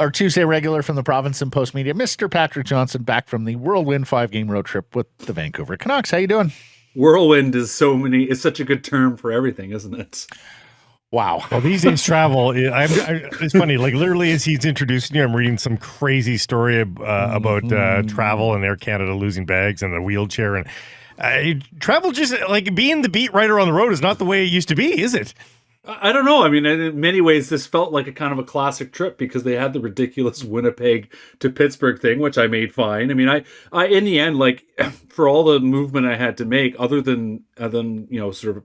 Our Tuesday regular from the province and Post Media, Mr. Patrick Johnston, back from the whirlwind 5-game road trip with the Vancouver Canucks. How you doing? Whirlwind is it's such a good term for everything, isn't it? Wow. Well, these days travel, it's funny. Like literally, as he's introducing you, I'm reading some crazy story about travel and Air Canada losing bags and a wheelchair and travel. Just like being the beat writer on the road is not the way it used to be, is it? I don't know. I mean, in many ways, this felt like a kind of a classic trip because they had the ridiculous Winnipeg to Pittsburgh thing, which I made fine. I mean, I in the end, like for all the movement I had to make, other than sort of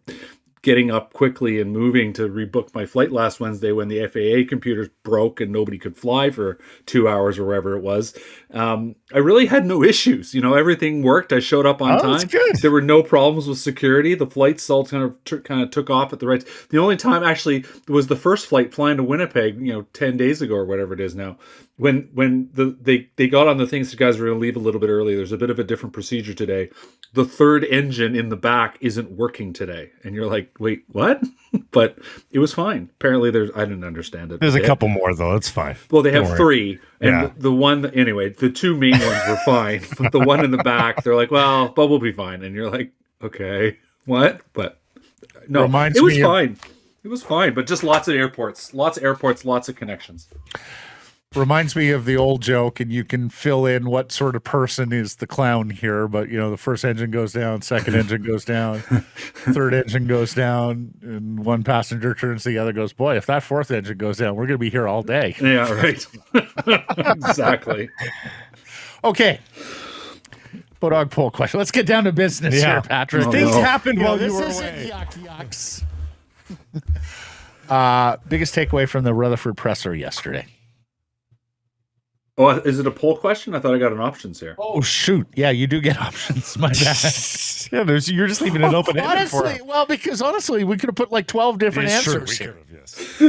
getting up quickly and moving to rebook my flight last Wednesday when the FAA computers broke and nobody could fly for 2 hours or wherever it was. I really had no issues. Everything worked. I showed up on time. That's good. There were no problems with security. The flights all kind of took off at the right. The only time actually was the first flight flying to Winnipeg, 10 days ago or whatever it is now. When they got on the things, the guys were going to leave a little bit early. There's a bit of a different procedure today. The third engine in the back isn't working today, and you're like, wait, what? But it was fine. Apparently, I didn't understand it. There's a couple more though. It's fine. Well, they have three, and Yeah. the one anyway. The two main ones were fine, but the one in the back, they're like, well, but we'll be fine, and you're like, okay, what? But no, Reminds it was me of- fine. It was fine, but just lots of airports, lots of connections. Reminds me of the old joke, and you can fill in what sort of person is the clown here. But, the first engine goes down, second engine goes down, third engine goes down, and one passenger turns to the other goes, boy, if that fourth engine goes down, we're going to be here all day. Yeah, right. Exactly. Okay. Bodog poll question. Let's get down to business here, Patrick. Oh, Things no. happened while you this were isn't away. yucks. Biggest takeaway from the Rutherford presser yesterday. Oh, is it a poll question? I thought I got an options here. Oh, shoot. Yeah, you do get options. My bad. Yeah, you're just leaving it open ended for him. Honestly, we could have put like 12 different Yeah, sure, answers we here. could have,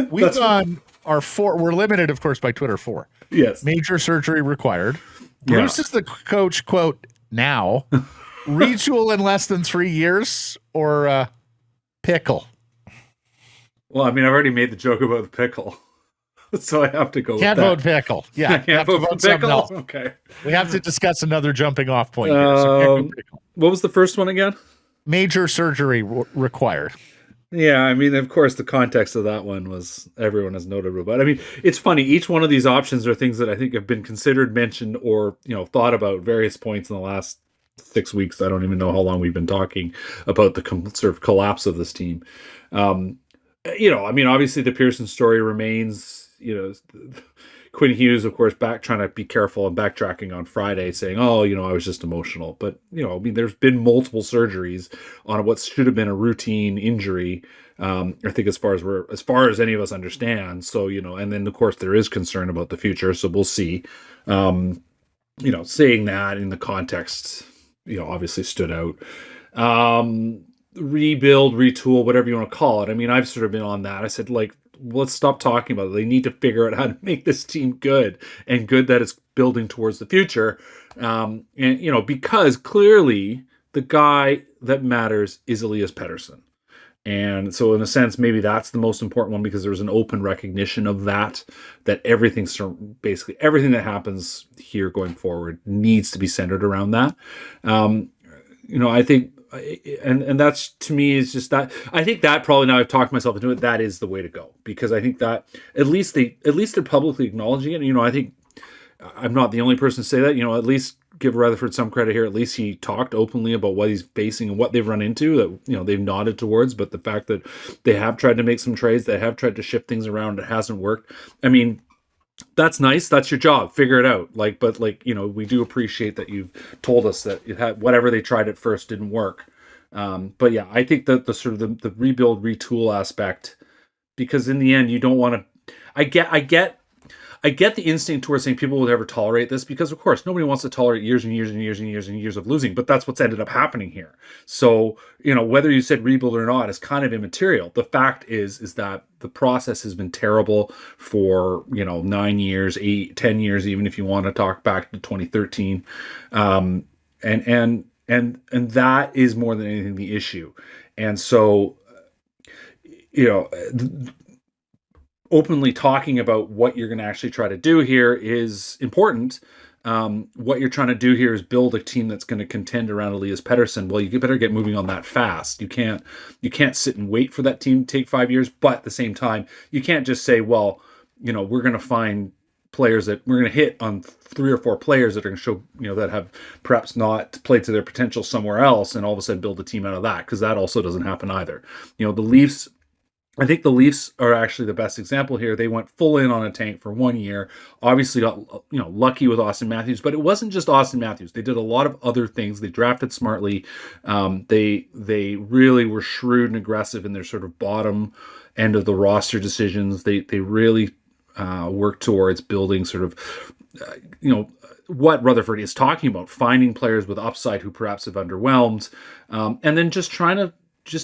yes. We've done our 4. We're limited, of course, by Twitter 4. Yes. Major surgery required. Bruce is the coach, quote, now. Retool in less than 3 years, or pickle. Well, I mean, I've already made the joke about the pickle, so I have to go Can't with vote that. pickle. Yeah, I can't vote for something pickle? else. Okay. We have to discuss another jumping off point here. So can't go pickle. What was the first one again? Major surgery required. Yeah, I mean, of course, the context of that one was everyone has noted about. I mean, it's funny. Each one of these options are things that I think have been considered, mentioned, or thought about various points in the last 6 weeks. I don't even know how long we've been talking about the sort of collapse of this team. I mean, obviously the Pearson story remains. Quinn Hughes, of course, trying to be careful and backtracking on Friday, saying, "Oh, I was just emotional." But I mean, there's been multiple surgeries on what should have been a routine injury. I think as far as any of us understand. So and then of course there is concern about the future. So we'll see. Saying that in the context, obviously stood out. Rebuild, retool, whatever you want to call it. I mean, I've sort of been on that. I said, let's stop talking about it. They need to figure out how to make this team good and good that it's building towards the future. Because clearly the guy that matters is Elias Pettersson. And so in a sense, maybe that's the most important one because there's an open recognition of that basically everything that happens here going forward needs to be centered around that. I think, and that's to me is just that. I think that probably now I've talked myself into it. That is the way to go because I think that at least they're publicly acknowledging it. I think I'm not the only person to say that. At least give Rutherford some credit here. At least he talked openly about what he's facing and what they've run into that they've nodded towards. But the fact that they have tried to make some trades, they have tried to shift things around, it hasn't worked. I mean, that's nice. That's your job. Figure it out. We do appreciate that you've told us that it had whatever they tried at first didn't work. But yeah, I think that the sort of the rebuild, retool aspect, because in the end, you don't want to. I get the instinct towards saying people will never tolerate this because, of course, nobody wants to tolerate years and years and years and years and years of losing. But that's what's ended up happening here. So, whether you said rebuild or not is kind of immaterial. The fact is that the process has been terrible for 9 years, 8, 10 years, even if you want to talk back to 2013, and that is more than anything the issue. And so, openly talking about what you're going to actually try to do here is important. What you're trying to do here is build a team that's going to contend around Elias Pettersson. Well, you better get moving on that fast. You can't sit and wait for that team to take 5 years, but at the same time, you can't just say, well, we're going to find players that we're going to hit on 3 or 4 players that are going to show, that have perhaps not played to their potential somewhere else, and all of a sudden build a team out of that, because that also doesn't happen either. The Leafs, I think the Leafs are actually the best example here. They went full in on a tank for 1 year. Obviously got lucky with Austin Matthews, but it wasn't just Austin Matthews. They did a lot of other things. They drafted smartly. They really were shrewd and aggressive in their sort of bottom end of the roster decisions. They really worked towards building sort of what Rutherford is talking about, finding players with upside who perhaps have underwhelmed, and then just trying to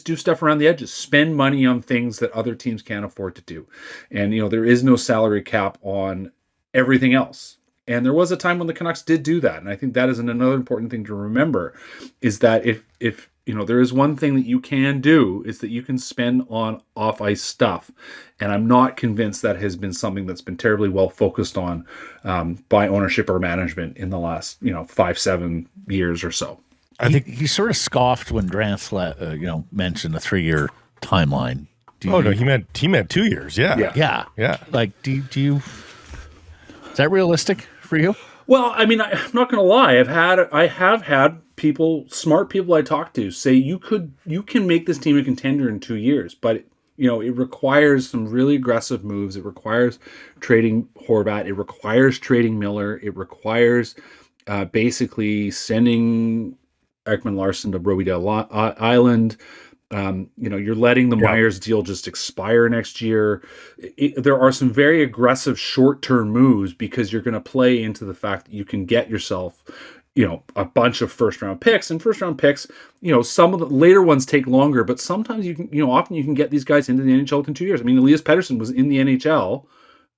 do stuff around the edges, spend money on things that other teams can't afford to do. And, there is no salary cap on everything else. And there was a time when the Canucks did do that. And I think that is another important thing to remember, is that if there is one thing that you can do, is that you can spend on off-ice stuff. And I'm not convinced that has been something that's been terribly well focused on by ownership or management in the last, 5-7 years or so. I think he sort of scoffed when Drance, mentioned a 3-year timeline. No, he meant 2 years. Yeah. Like, do you? Is that realistic for you? Well, I mean, I'm not going to lie. I have had smart people I talk to say you can make this team a contender in 2 years, but it requires some really aggressive moves. It requires trading Horvat. It requires trading Miller. It requires basically sending Ekman Larson to Robidoux Island. You're letting the Myers deal just expire next year. There are some very aggressive short-term moves, because you're going to play into the fact that you can get yourself, a bunch of first-round picks. And first-round picks, some of the later ones take longer, but sometimes you can, often you can get these guys into the NHL within 2 years. I mean, Elias Pettersson was in the NHL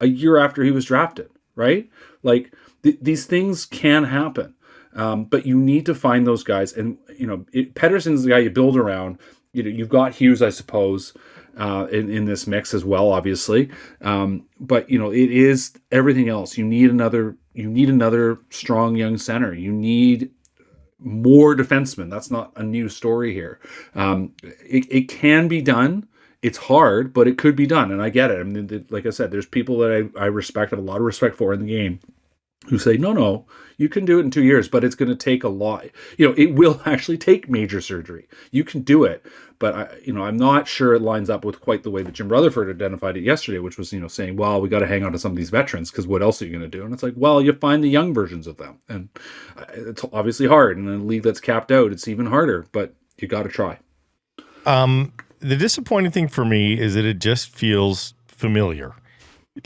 a year after he was drafted, right? Like, these things can happen. But you need to find those guys, and Pettersson's the guy you build around. You've got Hughes, I suppose, in this mix as well, obviously. But it is everything else. You need another strong young center. You need more defensemen. That's not a new story here. It can be done. It's hard, but it could be done, and I get it. I mean, like I said, there's people that I respect, have a lot of respect for in the game, who say, no, you can do it in 2 years, but it's going to take a lot. It will actually take major surgery. You can do it, but I'm not sure it lines up with quite the way that Jim Rutherford identified it yesterday, which was, saying, well, we got to hang on to some of these veterans, because what else are you going to do? And it's like, well, you find the young versions of them, and it's obviously hard. And in a league that's capped out, it's even harder, but you got to try. The disappointing thing for me is that it just feels familiar.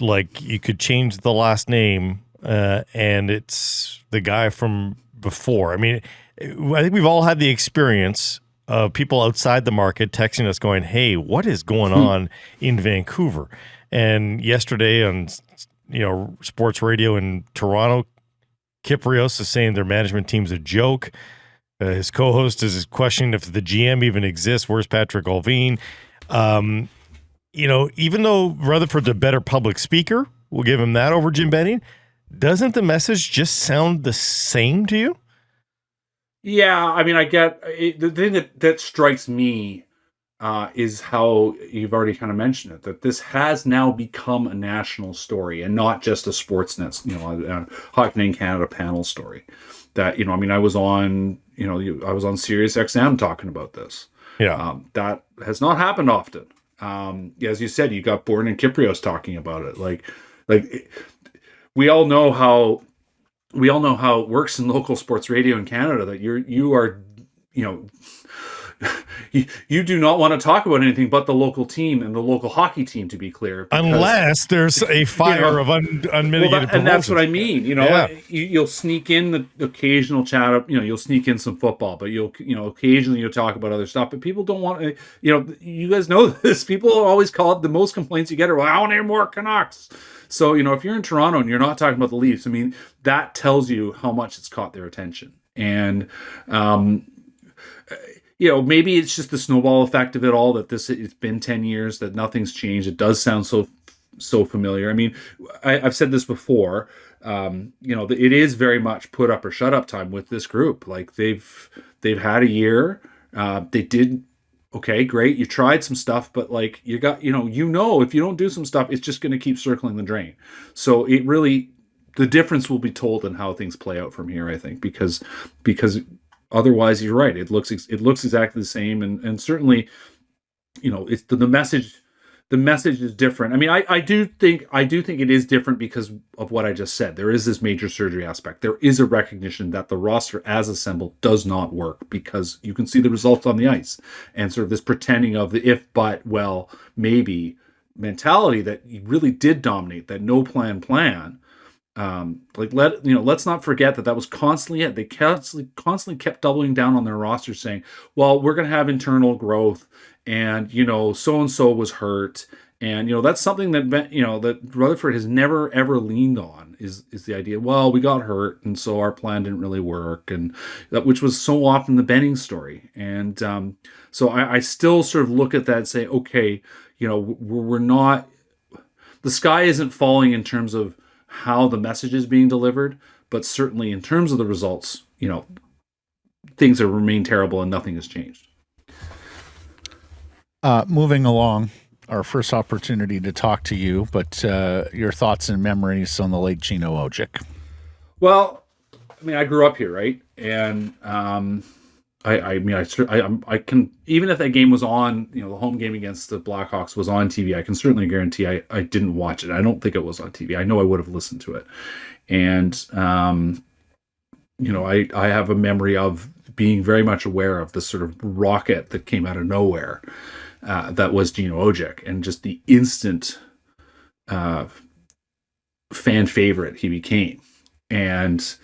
Like you could change the last name, and it's the guy from before. I mean, I think we've all had the experience of people outside the market texting us going, hey, what is going on in Vancouver? And yesterday on, sports radio in Toronto, Kyprios is saying their management team's a joke. His co-host is questioning if the GM even exists. Where's Patrick Olvine? Even though Rutherford's a better public speaker, we'll give him that over Jim Benning, doesn't the message just sound the same to you? Yeah, I mean, I get the thing that strikes me is how you've already kind of mentioned it, that this has now become a national story and not just a Sportsnet, a Hockey Night in Canada panel story. That I was on, I was on Sirius XM talking about this. Yeah, that has not happened often. As you said, you got Borden and Kyprios talking about it. Like we all know how it works in local sports radio in Canada. That you are, you do not want to talk about anything but the local team and the local hockey team, to be clear. Because, unless there's a fire of unmitigated and that's what I mean. Yeah. You'll sneak in the occasional chat up. You'll sneak in some football, but occasionally you'll talk about other stuff. But people don't want to. You guys know this. People always call it, the most complaints you get are, well, I want to hear more Canucks. So if you're in Toronto and you're not talking about the Leafs, I mean, that tells you how much it's caught their attention. And maybe it's just the snowball effect of it all, that it's been 10 years, that nothing's changed. It does sound so so familiar. I mean, I've said this before. It is very much put up or shut up time with this group. Like they've had a year. They did okay, great. You tried some stuff, but like you got, if you don't do some stuff, it's just going to keep circling the drain. So the difference will be told in how things play out from here, I think, because otherwise you're right. It looks exactly the same. And certainly, it's the message is different. I mean, I do think it is different because of what I just said. There is this major surgery aspect. There is a recognition that the roster as assembled does not work because you can see the results on the ice, and sort of this pretending of the if, but, well, maybe mentality that really did dominate, that no plan. Let's not forget that was constantly it. They constantly kept doubling down on their roster, saying, well, we're going to have internal growth, and so and so was hurt, and that's something that that Rutherford has never ever leaned on is the idea, well, we got hurt and so our plan didn't really work, and that, which was so often the Benning story. And so I still sort of look at that and say, okay, we're not, the sky isn't falling in terms of how the message is being delivered, but certainly in terms of the results, things have remained terrible and nothing has changed. Moving along, our first opportunity to talk to you, but your thoughts and memories on the late Gino Ojic. Well, I mean, I grew up here, right? And I can, even if that game was on, the home game against the Blackhawks was on TV, I can certainly guarantee I didn't watch it. I don't think it was on TV. I know I would have listened to it. And, I have a memory of being very much aware of this sort of rocket that came out of nowhere. That was Gino Ojic, and just the instant fan favorite he became. And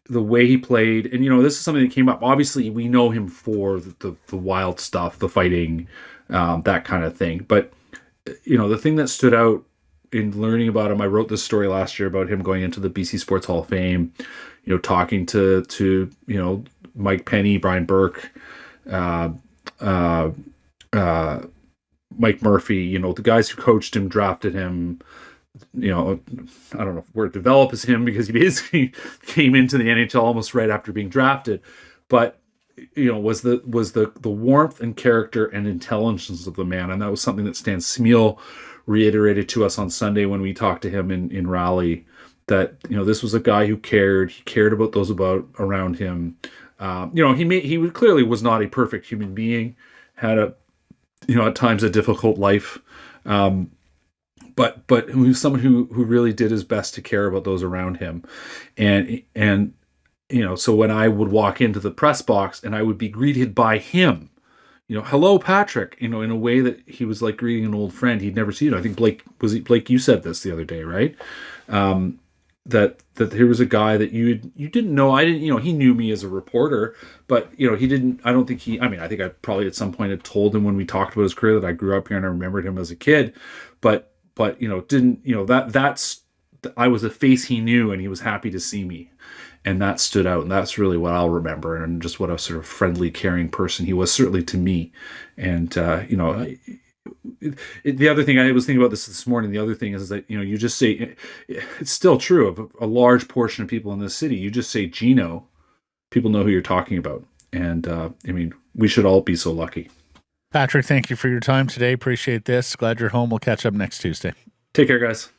the way he played, and this is something that came up. Obviously, we know him for the wild stuff, the fighting, that kind of thing. But the thing that stood out in learning about him, I wrote this story last year about him going into the BC Sports Hall of Fame. Talking to Mike Penny, Brian Burke, Mike Murphy, the guys who coached him, drafted him. I don't know if word develop is him, because he basically came into the NHL almost right after being drafted, but was the warmth and character and intelligence of the man, and that was something that Stan Smeel reiterated to us on Sunday when we talked to him in Raleigh. That this was a guy who cared. He cared about those around him. He clearly was not a perfect human being. Had at times a difficult life. But he was someone who really did his best to care about those around him. And so when I would walk into the press box and I would be greeted by him, hello, Patrick, in a way that he was like greeting an old friend he'd never seen. I think Blake, you said this the other day, right? That here was a guy that you didn't know. I didn't, he knew me as a reporter, but he didn't, I don't think I think I probably at some point had told him when we talked about his career that I grew up here and I remembered him as a kid, but didn't, that's, I was a face he knew and he was happy to see me. And that stood out. And that's really what I'll remember, and just what a sort of friendly, caring person he was, certainly to me. And, the other thing, I was thinking about this morning, the other thing is that, you just say, it's still true of a large portion of people in this city. You just say Gino, people know who you're talking about. And, we should all be so lucky. Patrick, thank you for your time today. Appreciate this. Glad you're home. We'll catch up next Tuesday. Take care, guys.